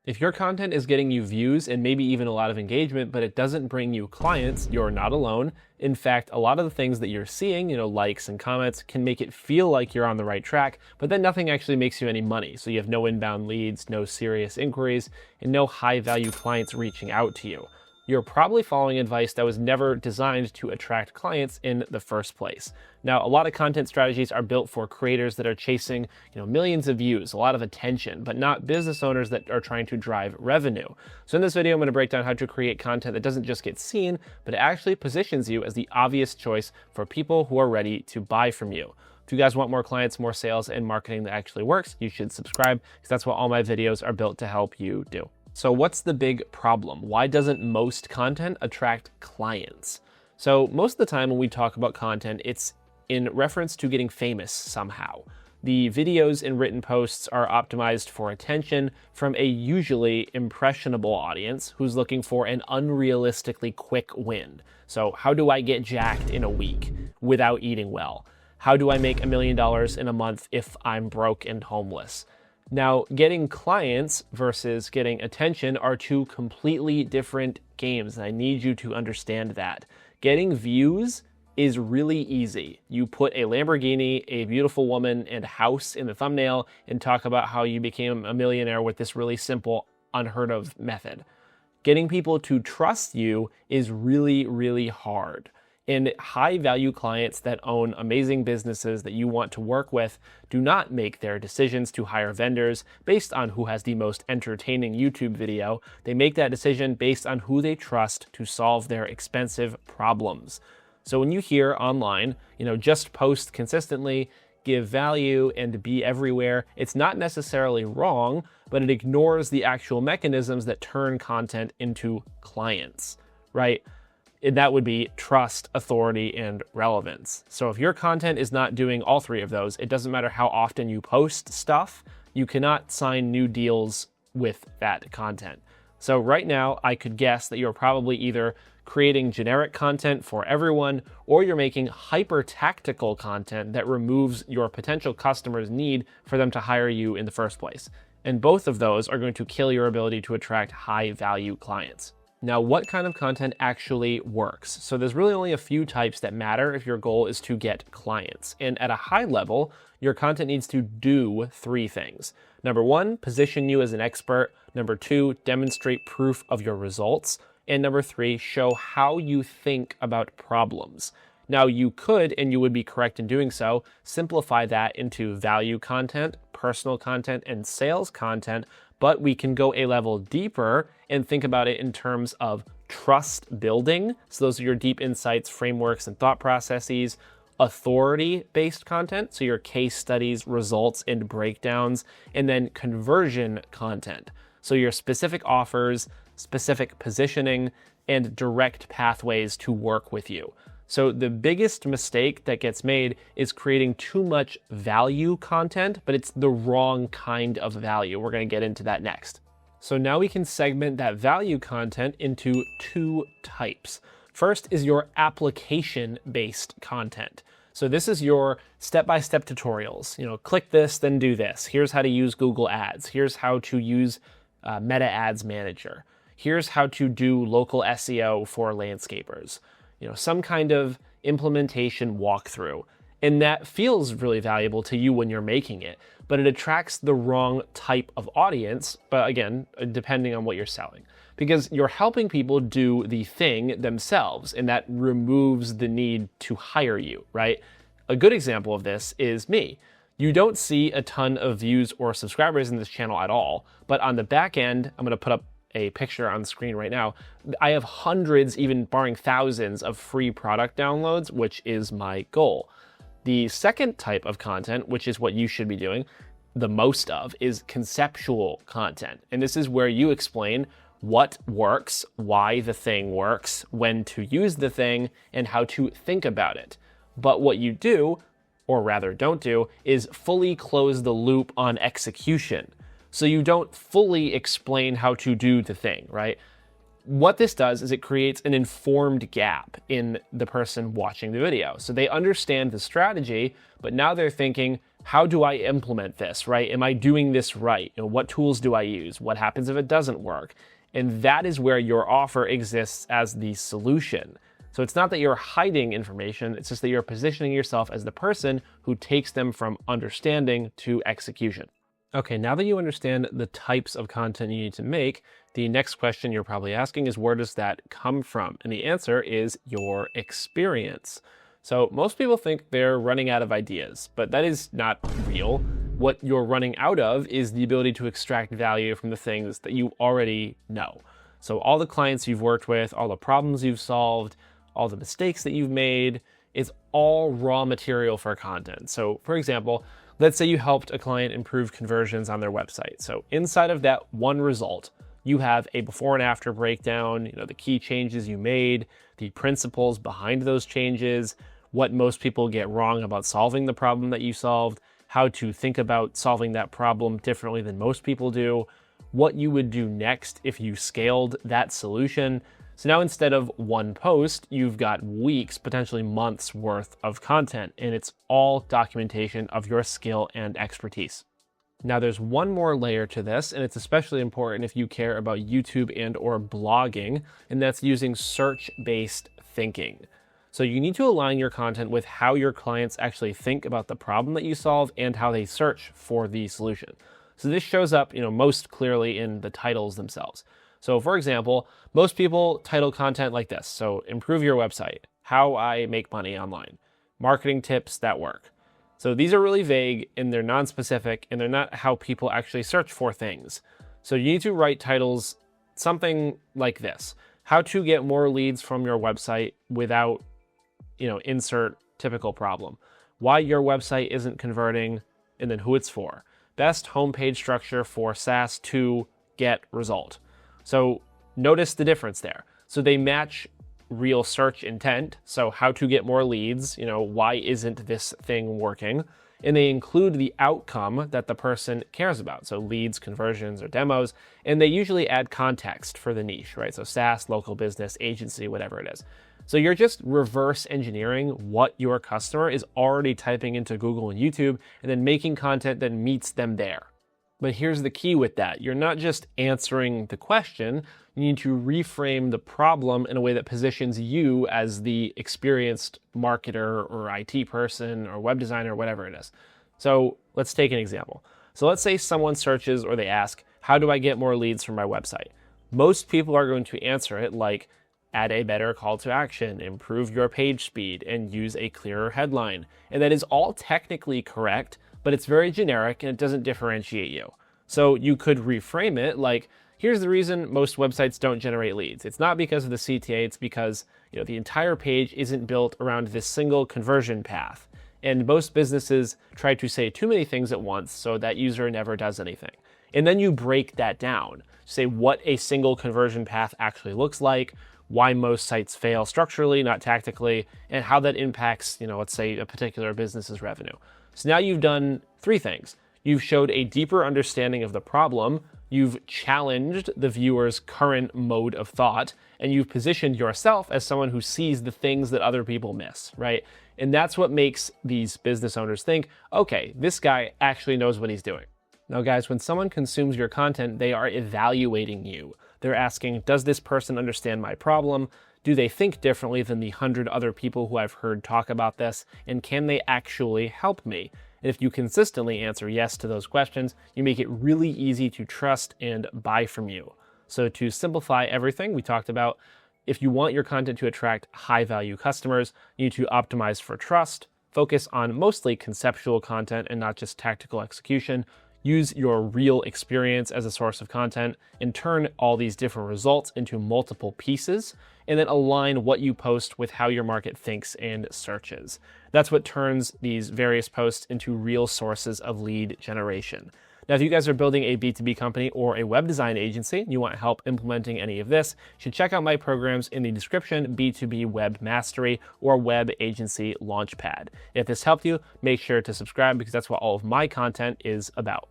If your content is getting you views and maybe even a lot of engagement, but it doesn't bring you clients, you're not alone. In fact, a lot of the things that you're seeing, likes and comments, can make it feel like you're on the right track, but then nothing actually makes you any money. So you have no inbound leads, no serious inquiries, and no high value clients reaching out to you. You're probably following advice that was never designed to attract clients in the first place. Now, a lot of content strategies are built for creators that are chasing, millions of views, a lot of attention, but not business owners that are trying to drive revenue. So in this video, I'm going to break down how to create content that doesn't just get seen, but it actually positions you as the obvious choice for people who are ready to buy from you. If you guys want more clients, more sales, and marketing that actually works, you should subscribe, because that's what all my videos are built to help you do. So what's the big problem? Why doesn't most content attract clients? So most of the time when we talk about content, it's in reference to getting famous somehow. The videos and written posts are optimized for attention from a usually impressionable audience who's looking for an unrealistically quick win. So how do I get jacked in a week without eating well? How do I make $1 million in a month if I'm broke and homeless? Now, getting clients versus getting attention are two completely different games, and I need you to understand that. Getting views is really easy. You put a Lamborghini, a beautiful woman, and a house in the thumbnail and talk about how you became a millionaire with this really simple, unheard of method. Getting people to trust you is really, really hard. And high value clients that own amazing businesses that you want to work with do not make their decisions to hire vendors based on who has the most entertaining YouTube video. They make that decision based on who they trust to solve their expensive problems. So when you hear online, just post consistently, give value, and be everywhere, it's not necessarily wrong, but it ignores the actual mechanisms that turn content into clients, right? And that would be trust, authority, and relevance. So if your content is not doing all three of those, it doesn't matter how often you post stuff, you cannot sign new deals with that content. So right now, I could guess that you're probably either creating generic content for everyone, or you're making hyper-tactical content that removes your potential customers' need for them to hire you in the first place. And both of those are going to kill your ability to attract high-value clients. Now, what kind of content actually works? So there's really only a few types that matter if your goal is to get clients. And at a high level, your content needs to do three things. Number one, position you as an expert. Number two, demonstrate proof of your results. And number three, show how you think about problems. Now, you could, and you would be correct in doing so, simplify that into value content, personal content, and sales content, but we can go a level deeper and think about it in terms of trust building. So those are your deep insights, frameworks, and thought processes. Authority-based content, so your case studies, results, and breakdowns. And then conversion content, so your specific offers, specific positioning, and direct pathways to work with you. So the biggest mistake that gets made is creating too much value content, but it's the wrong kind of value. We're going to get into that next. So now we can segment that value content into two types. First is your application-based content. So this is your step-by-step tutorials. Click this, then do this. Here's how to use Google Ads. Here's how to use Meta Ads Manager. Here's how to do local SEO for landscapers. Some kind of implementation walkthrough. And that feels really valuable to you when you're making it, but it attracts the wrong type of audience, but again, depending on what you're selling. Because you're helping people do the thing themselves, and that removes the need to hire you, right? A good example of this is me. You don't see a ton of views or subscribers in this channel at all, but on the back end, I'm going to put up a picture on the screen right now. I have hundreds, even barring thousands, of free product downloads, which is my goal. The second type of content, which is what you should be doing the most of, is conceptual content. And this is where you explain what works, why the thing works, when to use the thing, and how to think about it. But what you do, or rather don't do, is fully close the loop on execution. So you don't fully explain how to do the thing, right? what this does is it creates an informed gap in the person watching the video. So they understand the strategy, but now they're thinking, how do I implement this, right? Am I doing this right? What tools do I use? What happens if it doesn't work? And that is where your offer exists as the solution. So it's not that you're hiding information, it's just that you're positioning yourself as the person who takes them from understanding to execution. Okay, now that you understand the types of content you need to make, the next question you're probably asking is, where does that come from? And the answer is your experience. So most people think they're running out of ideas, but that is not real. What you're running out of is the ability to extract value from the things that you already know. So all the clients you've worked with, all the problems you've solved, all the mistakes that you've made, is all raw material for content. So for example, let's say you helped a client improve conversions on their website. So inside of that one result, you have a before and after breakdown, the key changes you made, the principles behind those changes, what most people get wrong about solving the problem that you solved, how to think about solving that problem differently than most people do, what you would do next if you scaled that solution. So now instead of one post, you've got weeks, potentially months worth of content, and it's all documentation of your skill and expertise. Now there's one more layer to this, and it's especially important if you care about YouTube and or blogging, and that's using search-based thinking. So you need to align your content with how your clients actually think about the problem that you solve and how they search for the solution. So this shows up, most clearly in the titles themselves. So for example, most people title content like this. So improve your website, how I make money online, marketing tips that work. So these are really vague and they're non-specific and they're not how people actually search for things. So you need to write titles something like this: how to get more leads from your website without, insert typical problem, why your website isn't converting, and then who it's for, best homepage structure for SaaS to get result. So notice the difference there. So they match real search intent. So how to get more leads, why isn't this thing working? And they include the outcome that the person cares about. So leads, conversions, or demos. And they usually add context for the niche, right? So SaaS, local business, agency, whatever it is. So you're just reverse engineering what your customer is already typing into Google and YouTube and then making content that meets them there. But here's the key with that. You're not just answering the question, you need to reframe the problem in a way that positions you as the experienced marketer or IT person or web designer, whatever it is. So let's take an example. So let's say someone searches or they ask, how do I get more leads from my website? Most people are going to answer it like, add a better call to action, improve your page speed, and use a clearer headline. And that is all technically correct, but it's very generic and it doesn't differentiate you. So you could reframe it like, here's the reason most websites don't generate leads. It's not because of the CTA, it's because the entire page isn't built around this single conversion path. And most businesses try to say too many things at once, so that user never does anything. And then you break that down, say what a single conversion path actually looks like, why most sites fail structurally, not tactically, and how that impacts, let's say a particular business's revenue. So now you've done three things. You've showed a deeper understanding of the problem, you've challenged the viewer's current mode of thought, and you've positioned yourself as someone who sees the things that other people miss, right? And that's what makes these business owners think, okay, this guy actually knows what he's doing. Now guys, when someone consumes your content, they are evaluating you. They're asking, does this person understand my problem? Do they think differently than the 100 other people who I've heard talk about this? And can they actually help me? And if you consistently answer yes to those questions, you make it really easy to trust and buy from you. So to simplify everything we talked about, if you want your content to attract high-value customers, you need to optimize for trust, focus on mostly conceptual content and not just tactical execution, use your real experience as a source of content, and turn all these different results into multiple pieces, and then align what you post with how your market thinks and searches. That's what turns these various posts into real sources of lead generation. Now, if you guys are building a B2B company or a web design agency and you want help implementing any of this, you should check out my programs in the description, B2B Web Mastery or Web Agency Launchpad. If this helped you, make sure to subscribe because that's what all of my content is about.